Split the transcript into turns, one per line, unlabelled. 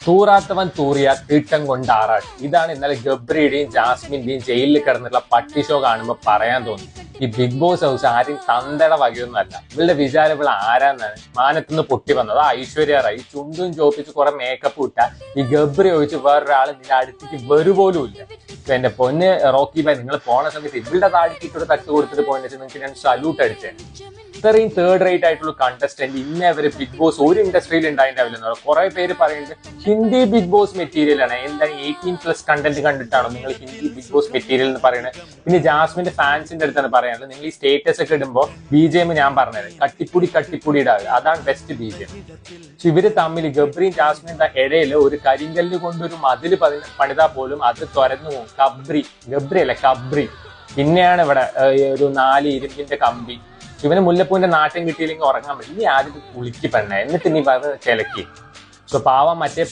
തൂറാത്തവൻ തൂറിയ തീട്ടം കൊണ്ട് ആറാട്ട്. ഇതാണ് ഇന്നലെ ഗബ്രിയുടെയും ജാസ്മിന്റെയും ജയിലിൽ കിടന്നിട്ടുള്ള പട്ടി ഷോ കാണുമ്പോൾ പറയാൻ തോന്നി. ഈ ബിഗ് ബോസ് ഹൗസ് ആരും തന്തട വകയൊന്നുമല്ല. ഇവളുടെ വിചാരം ഇവൾ ആരാന്നാണ്. മാനത്തുനിന്ന് പൊട്ടി വന്നത് ഐശ്വര്യ റായി ചുണ്ടും ചോപ്പിച്ച് കുറെ മേക്കപ്പ് ഇട്ട ഈ ഗബ്രി ഒഴിച്ച് വേറൊരാൾ നിന്റെ അടുത്തേക്ക് വരുപോലും ഇല്ല. എന്റെ പൊന്ന് റോക്കി ഭായ്, നിങ്ങൾ പോണ സമയത്ത് ഇവളുടെ താടിക്കിട്ടൊരു തട്ട് കൊടുത്തിട്ട് പോയെന്ന് വെച്ചാൽ നിങ്ങൾക്ക് ഞാൻ സല്യൂട്ട് അടിച്ചേ. ഇത്രയും തേർഡ് റേറ്റ് ആയിട്ടുള്ള കണ്ടസ്റ്റന്റ് ഇന്നേ വരെ ബിഗ് ബോസ് ഒരു ഇൻഡസ്ട്രിയിൽ ഉണ്ടായിട്ടാവില്ല. കുറെ പേര് പറയുന്നത് ഹിന്ദി ബിഗ് ബോസ് മെറ്റീരിയൽ ആണ്. എന്താണ് 18+ കണ്ടന്റ് കണ്ടിട്ടാണോ നിങ്ങൾ ഹിന്ദി ബിഗ് ബോസ് മെറ്റീരിയൽ എന്ന് പറയുന്നത്? പിന്നെ ജാസ്മിന്റെ ഫാൻസിന്റെ അടുത്താണ് പറയാനുള്ളത്, നിങ്ങൾ ഈ സ്റ്റേറ്റസ് ഒക്കെ ഇടുമ്പോൾ BGM ഞാൻ പറഞ്ഞത് കട്ടിപ്പുടി ഇടാതെ, അതാണ് ബെസ്റ്റ് BGM. പക്ഷെ ഇവര് തമ്മിൽ ഗബ്രിയും ജാസ്മിന്റെ ഇടയിൽ ഒരു കരിങ്കല്ല് കൊണ്ടൊരു മതിൽ പണിതാൽ പോലും അത് തുറന്നു പോകും. ഗബ്രി അല്ല കബ്രി. പിന്നെയാണ് ഇവിടെ ഒരു 4 ഇരുമ്പിന്റെ കമ്പി. ഇവന് മുല്ലപ്പൂവിന്റെ നാട്ടം കിട്ടിയില്ലെങ്കിൽ ഉറങ്ങാൻ പറ്റും. ഇനി ആദ്യം കുളിക്ക് പെണ്ണ, എന്നിട്ട് ഇനി ചിലക്കി. സോ പാവം മറ്റേ